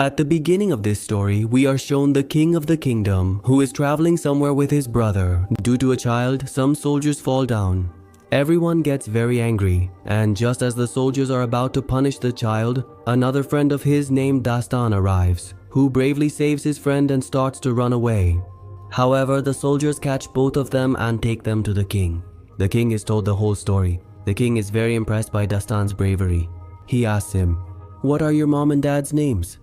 At the beginning of this story, we are shown the king of the kingdom who is traveling somewhere with his brother. Due to a child, some soldiers fall down. Everyone gets very angry, and just as the soldiers are about to punish the child, another friend of his named Dastan arrives, who bravely saves his friend and starts to run away. However, the soldiers catch both of them and take them to the king. The king is told the whole story. The king is very impressed by Dastan's bravery. He asks him, "What are your mom and dad's names?"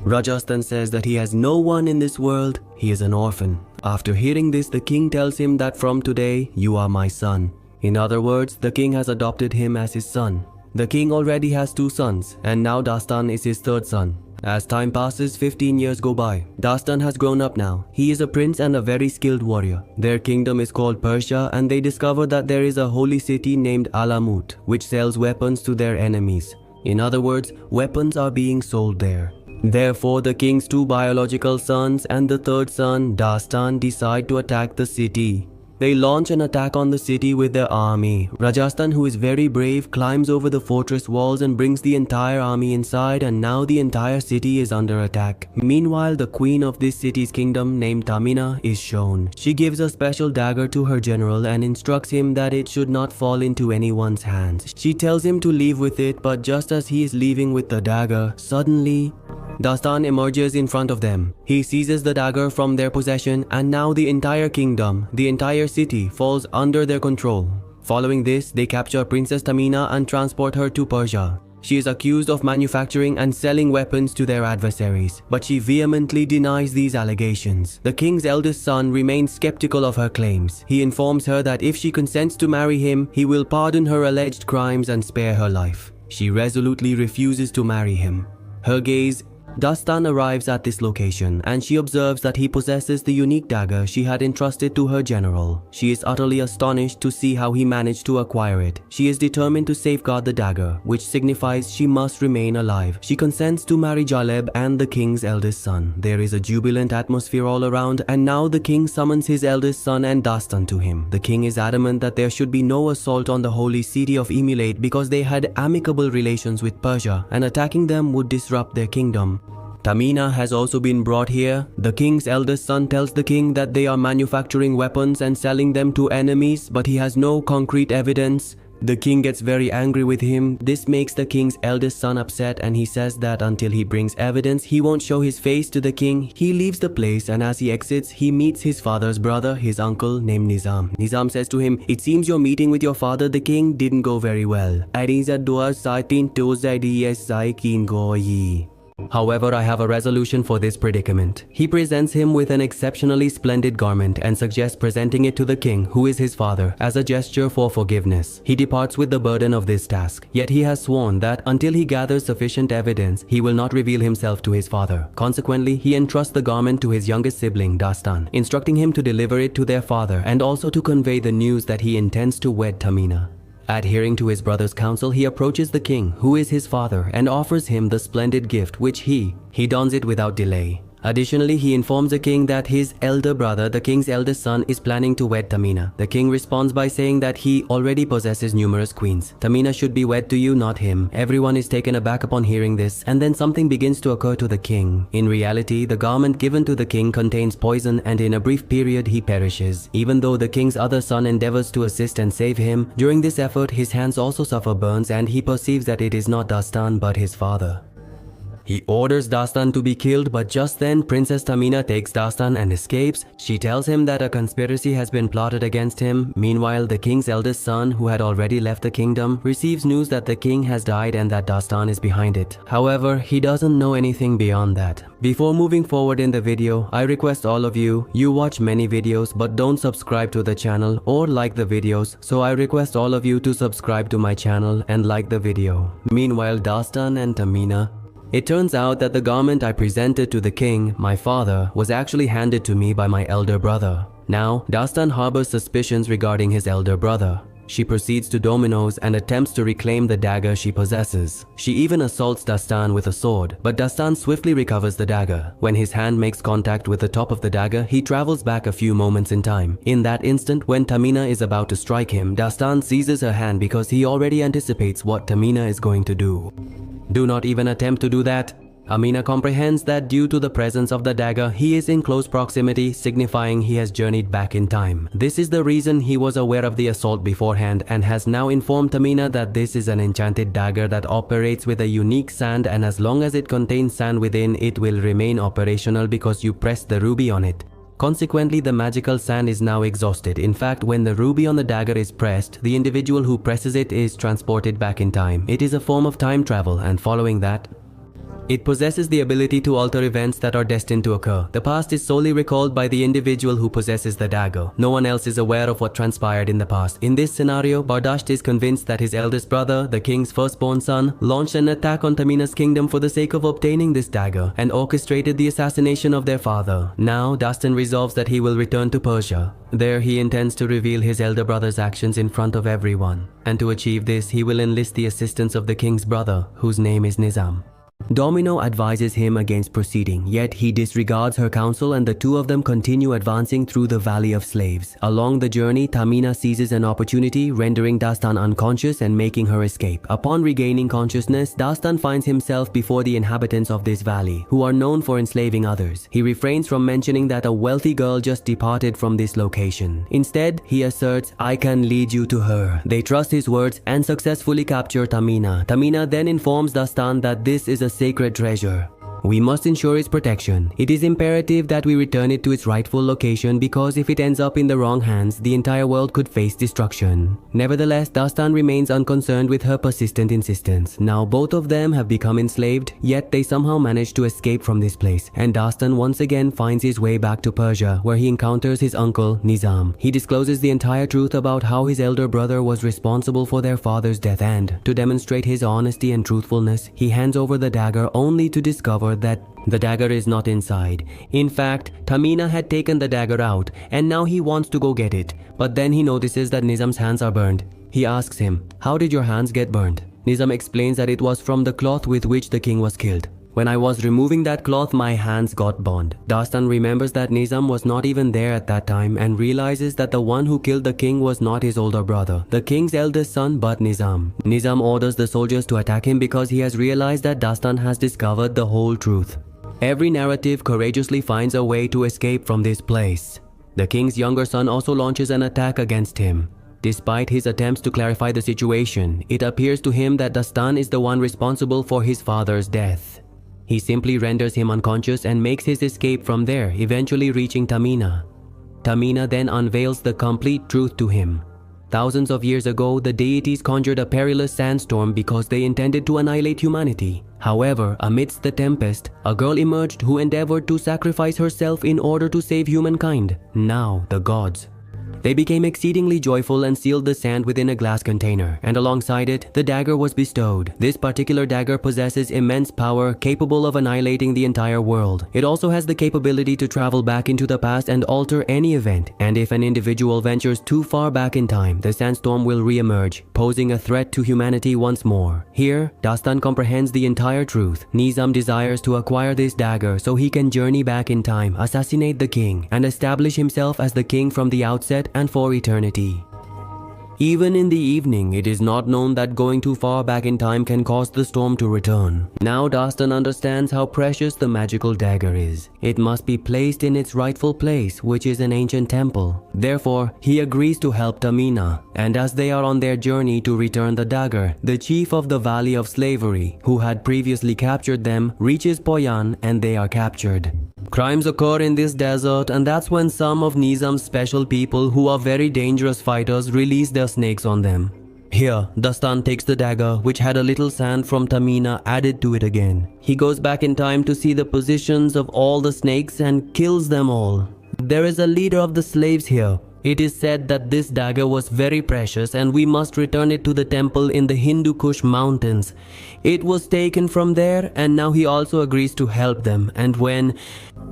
Rajasthan says that he has no one in this world, he is an orphan. After hearing this, the king tells him that from today, you are my son. In other words, the king has adopted him as his son. The king already has 2 sons, and now Dastan is his 3rd son. As time passes, 15 years go by. Dastan has grown up now. He is a prince and a very skilled warrior. Their kingdom is called Persia, and they discover that there is a holy city named Alamut, which sells weapons to their enemies. In other words, weapons are being sold there. Therefore, the king's 2 biological sons and the 3rd son, Dastan, decide to attack the city. They launch an attack on the city with their army. Rajasthan, who is very brave, climbs over the fortress walls and brings the entire army inside, and now the entire city is under attack. Meanwhile, the queen of this city's kingdom, named Tamina, is shown. She gives a special dagger to her general and instructs him that it should not fall into anyone's hands. She tells him to leave with it, but just as he is leaving with the dagger, suddenly Dastan emerges in front of them. He seizes the dagger from their possession, and now the entire kingdom, the entire city, falls under their control. Following this, they capture Princess Tamina and transport her to Persia. She is accused of manufacturing and selling weapons to their adversaries, but she vehemently denies these allegations. The king's eldest son remains skeptical of her claims. He informs her that if she consents to marry him, he will pardon her alleged crimes and spare her life. She resolutely refuses to marry him. Her gaze Dastan arrives at this location, and she observes that he possesses the unique dagger she had entrusted to her general. She is utterly astonished to see how he managed to acquire it. She is determined to safeguard the dagger, which signifies she must remain alive. She consents to marry Jaleb and the king's eldest son. There is a jubilant atmosphere all around, and now the king summons his eldest son and Dastan to him. The king is adamant that there should be no assault on the holy city of Emulate because they had amicable relations with Persia, and attacking them would disrupt their kingdom. Tamina has also been brought here. The king's eldest son tells the king that they are manufacturing weapons and selling them to enemies, but he has no concrete evidence. The king gets very angry with him. This makes the king's eldest son upset, and he says that until he brings evidence, he won't show his face to the king. He leaves the place, and as he exits, he meets his father's brother, his uncle named Nizam. Nizam says to him, "It seems your meeting with your father, the king, didn't go very well. However, I have a resolution for this predicament." He presents him with an exceptionally splendid garment and suggests presenting it to the king, who is his father, as a gesture for forgiveness. He departs with the burden of this task, yet he has sworn that until he gathers sufficient evidence, he will not reveal himself to his father. Consequently, he entrusts the garment to his youngest sibling, Dastan, instructing him to deliver it to their father and also to convey the news that he intends to wed Tamina. Adhering to his brother's counsel, he approaches the king, who is his father, and offers him the splendid gift which he dons it without delay. Additionally, he informs the king that his elder brother, the king's eldest son, is planning to wed Tamina. The king responds by saying that he already possesses numerous queens. Tamina should be wed to you, not him. Everyone is taken aback upon hearing this, and then something begins to occur to the king. In reality, the garment given to the king contains poison, and in a brief period he perishes. Even though the king's other son endeavors to assist and save him, during this effort his hands also suffer burns, and he perceives that it is not Dastan but his father. He orders Dastan to be killed, but just then Princess Tamina takes Dastan and escapes. She tells him that a conspiracy has been plotted against him. Meanwhile, the king's eldest son, who had already left the kingdom, receives news that the king has died and that Dastan is behind it. However, he doesn't know anything beyond that. Before moving forward in the video, I request all of you watch many videos but don't subscribe to the channel or like the videos, so I request all of you to subscribe to my channel and like the video. Meanwhile, Dastan and Tamina. It turns out that the garment I presented to the king, my father, was actually handed to me by my elder brother. Now, Dastan harbors suspicions regarding his elder brother. She proceeds to Domino's and attempts to reclaim the dagger she possesses. She even assaults Dastan with a sword, but Dastan swiftly recovers the dagger. When his hand makes contact with the top of the dagger, he travels back a few moments in time. In that instant, when Tamina is about to strike him, Dastan seizes her hand because he already anticipates what Tamina is going to do. "Do not even attempt to do that," Amina comprehends that due to the presence of the dagger, he is in close proximity, signifying he has journeyed back in time. This is the reason he was aware of the assault beforehand and has now informed Amina that this is an enchanted dagger that operates with a unique sand, and as long as it contains sand within, it will remain operational because you press the ruby on it. Consequently, the magical sand is now exhausted. In fact, when the ruby on the dagger is pressed, the individual who presses it is transported back in time. It is a form of time travel, and following that, it possesses the ability to alter events that are destined to occur. The past is solely recalled by the individual who possesses the dagger. No one else is aware of what transpired in the past. In this scenario, Bardasht is convinced that his eldest brother, the king's firstborn son, launched an attack on Tamina's kingdom for the sake of obtaining this dagger and orchestrated the assassination of their father. Now, Dastan resolves that he will return to Persia. There, he intends to reveal his elder brother's actions in front of everyone. And to achieve this, he will enlist the assistance of the king's brother, whose name is Nizam. Domino advises him against proceeding, yet he disregards her counsel and the two of them continue advancing through the Valley of Slaves. Along the journey, Tamina seizes an opportunity, rendering Dastan unconscious and making her escape. Upon regaining consciousness, Dastan finds himself before the inhabitants of this valley, who are known for enslaving others. He refrains from mentioning that a wealthy girl just departed from this location. Instead, he asserts, "I can lead you to her." They trust his words and successfully capture Tamina. Tamina then informs Dastan that this is a sacred treasure. We must ensure its protection. It is imperative that we return it to its rightful location because if it ends up in the wrong hands, the entire world could face destruction. Nevertheless, Dastan remains unconcerned with her persistent insistence. Now both of them have become enslaved, yet they somehow manage to escape from this place, and Dastan once again finds his way back to Persia, where he encounters his uncle, Nizam. He discloses the entire truth about how his elder brother was responsible for their father's death, and to demonstrate his honesty and truthfulness, he hands over the dagger only to discover that the dagger is not inside. In fact, Tamina had taken the dagger out and now he wants to go get it. But then he notices that Nizam's hands are burned. He asks him, "How did your hands get burned?" Nizam explains that it was from the cloth with which the king was killed. "When I was removing that cloth, my hands got burned." Dastan remembers that Nizam was not even there at that time and realizes that the one who killed the king was not his older brother, the king's eldest son, but Nizam. Nizam orders the soldiers to attack him because he has realized that Dastan has discovered the whole truth. Every narrative courageously finds a way to escape from this place. The king's younger son also launches an attack against him. Despite his attempts to clarify the situation, it appears to him that Dastan is the one responsible for his father's death. He simply renders him unconscious and makes his escape from there, eventually reaching Tamina. Tamina then unveils the complete truth to him. Thousands of years ago, the deities conjured a perilous sandstorm because they intended to annihilate humanity. However, amidst the tempest, a girl emerged who endeavored to sacrifice herself in order to save humankind. Now, the gods. They became exceedingly joyful and sealed the sand within a glass container, and alongside it, the dagger was bestowed. This particular dagger possesses immense power, capable of annihilating the entire world. It also has the capability to travel back into the past and alter any event, and if an individual ventures too far back in time, the sandstorm will re-emerge, posing a threat to humanity once more. Here, Dastan comprehends the entire truth. Nizam desires to acquire this dagger so he can journey back in time, assassinate the king, and establish himself as the king from the outset and for eternity. Even in the evening, it is not known that going too far back in time can cause the storm to return. Now Dastan understands how precious the magical dagger is. It must be placed in its rightful place, which is an ancient temple. Therefore, he agrees to help Tamina, and as they are on their journey to return the dagger, the chief of the Valley of Slavery, who had previously captured them, reaches Poyan and they are captured. Crimes occur in this desert, and that's when some of Nizam's special people who are very dangerous fighters release their snakes on them. Here, Dastan takes the dagger, which had a little sand from Tamina added to it again. He goes back in time to see the positions of all the snakes and kills them all. There is a leader of the slaves here. It is said that this dagger was very precious and we must return it to the temple in the Hindu Kush mountains. It was taken from there and now he also agrees to help them, and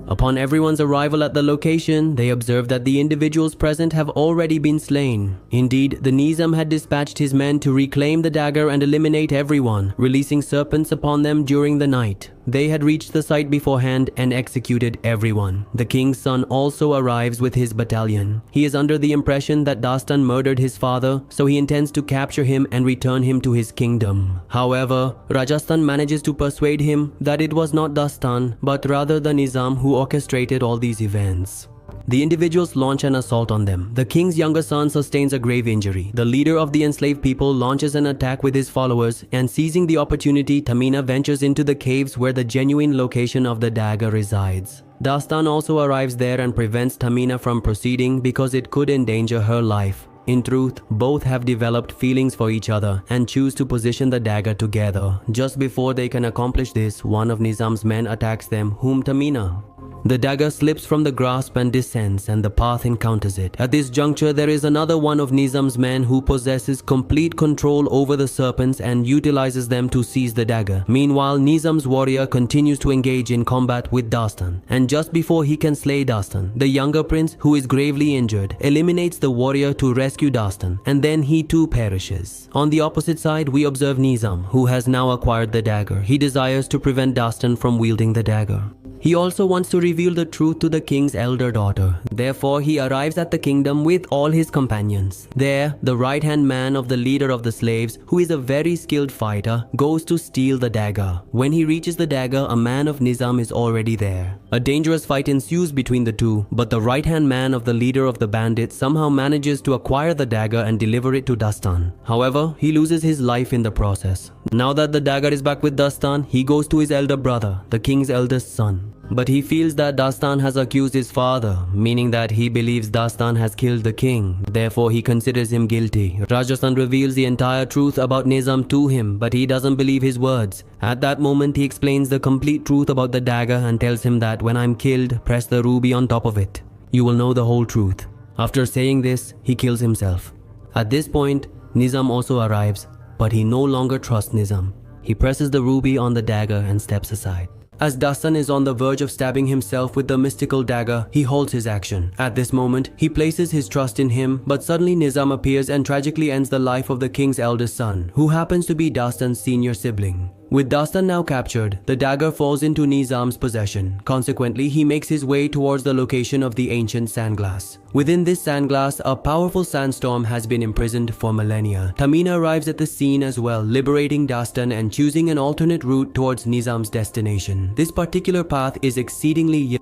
upon everyone's arrival at the location, they observe that the individuals present have already been slain. Indeed, the Nizam had dispatched his men to reclaim the dagger and eliminate everyone, releasing serpents upon them during the night. They had reached the site beforehand and executed everyone. The king's son also arrives with his battalion. He is under the impression that Dastan murdered his father, so he intends to capture him and return him to his kingdom. However, Rajasthan manages to persuade him that it was not Dastan, but rather the Nizam who orchestrated all these events. The individuals launch an assault on them. The king's younger son sustains a grave injury. The leader of the enslaved people launches an attack with his followers, and seizing the opportunity, Tamina ventures into the caves where the genuine location of the dagger resides. Dastan also arrives there and prevents Tamina from proceeding because it could endanger her life. In truth, both have developed feelings for each other and choose to position the dagger together. Just before they can accomplish this, one of Nizam's men attacks them, whom Tamina. The dagger slips from the grasp and descends, and the path encounters it. At this juncture, there is another one of Nizam's men who possesses complete control over the serpents and utilizes them to seize the dagger. Meanwhile, Nizam's warrior continues to engage in combat with Dastan, and just before he can slay Dastan, the younger prince, who is gravely injured, eliminates the warrior to rescue Dastan, and then he too perishes. On the opposite side, we observe Nizam, who has now acquired the dagger. He desires to prevent Dastan from wielding the dagger. He also wants to reveal the truth to the king's elder daughter. Therefore, he arrives at the kingdom with all his companions. There, the right-hand man of the leader of the slaves, who is a very skilled fighter, goes to steal the dagger. When he reaches the dagger, a man of Nizam is already there. A dangerous fight ensues between the two, but the right-hand man of the leader of the bandits somehow manages to acquire the dagger and deliver it to Dastan. However, he loses his life in the process. Now that the dagger is back with Dastan, he goes to his elder brother, the king's eldest son. But he feels that Dastan has accused his father, meaning that he believes Dastan has killed the king. Therefore, he considers him guilty. Rajasthan reveals the entire truth about Nizam to him, but he doesn't believe his words. At that moment, he explains the complete truth about the dagger and tells him that when I'm killed, press the ruby on top of it. You will know the whole truth. After saying this, he kills himself. At this point, Nizam also arrives, but he no longer trusts Nizam. He presses the ruby on the dagger and steps aside. As Dastan is on the verge of stabbing himself with the mystical dagger, he halts his action. At this moment, he places his trust in him, but suddenly Nizam appears and tragically ends the life of the king's eldest son, who happens to be Dastan's senior sibling. With Dastan now captured, the dagger falls into Nizam's possession. Consequently, he makes his way towards the location of the ancient sandglass. Within this sandglass, a powerful sandstorm has been imprisoned for millennia. Tamina arrives at the scene as well, liberating Dastan and choosing an alternate route towards Nizam's destination. This particular path is exceedingly...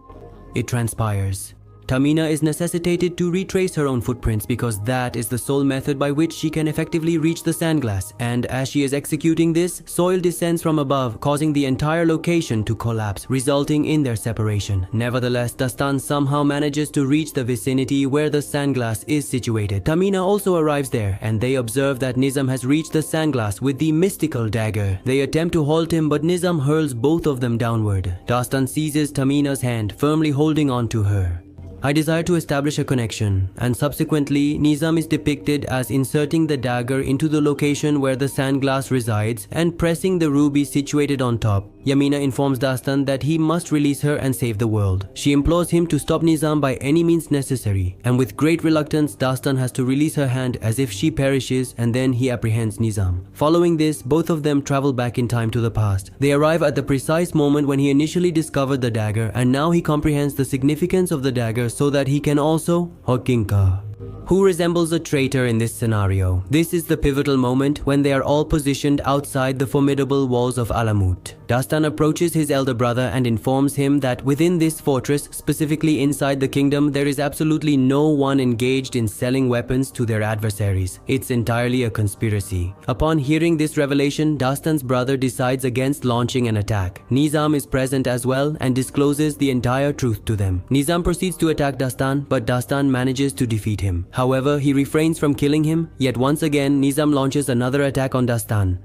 It transpires. Tamina is necessitated to retrace her own footprints because that is the sole method by which she can effectively reach the sandglass, and as she is executing this, soil descends from above, causing the entire location to collapse, resulting in their separation. Nevertheless, Dastan somehow manages to reach the vicinity where the sandglass is situated. Tamina also arrives there, and they observe that Nizam has reached the sandglass with the mystical dagger. They attempt to halt him, but Nizam hurls both of them downward. Dastan seizes Tamina's hand, firmly holding on to her. I desire to establish a connection, and subsequently, Nizam is depicted as inserting the dagger into the location where the sandglass resides and pressing the ruby situated on top. Yamina informs Dastan that he must release her and save the world. She implores him to stop Nizam by any means necessary, and with great reluctance, Dastan has to release her hand as if she perishes, and then he apprehends Nizam. Following this, both of them travel back in time to the past. They arrive at the precise moment when he initially discovered the dagger, and now he comprehends the significance of the dagger so that he can also Hokinka. Who resembles a traitor in this scenario? This is the pivotal moment when they are all positioned outside the formidable walls of Alamut. Dastan approaches his elder brother and informs him that within this fortress, specifically inside the kingdom, there is absolutely no one engaged in selling weapons to their adversaries. It's entirely a conspiracy. Upon hearing this revelation, Dastan's brother decides against launching an attack. Nizam is present as well and discloses the entire truth to them. Nizam proceeds to attack Dastan, but Dastan manages to defeat him. However, he refrains from killing him, yet once again Nizam launches another attack on Dastan.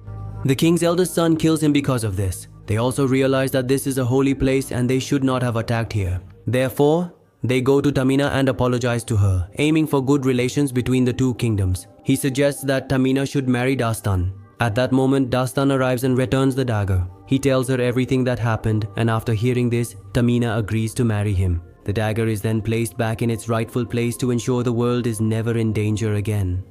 The king's eldest son kills him because of this. They also realize that this is a holy place and they should not have attacked here. Therefore, they go to Tamina and apologize to her, aiming for good relations between the two kingdoms. He suggests that Tamina should marry Dastan. At that moment, Dastan arrives and returns the dagger. He tells her everything that happened, and after hearing this, Tamina agrees to marry him. The dagger is then placed back in its rightful place to ensure the world is never in danger again.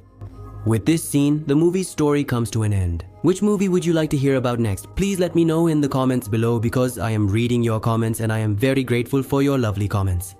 With this scene, the movie's story comes to an end. Which movie would you like to hear about next? Please let me know in the comments below because I am reading your comments and I am very grateful for your lovely comments.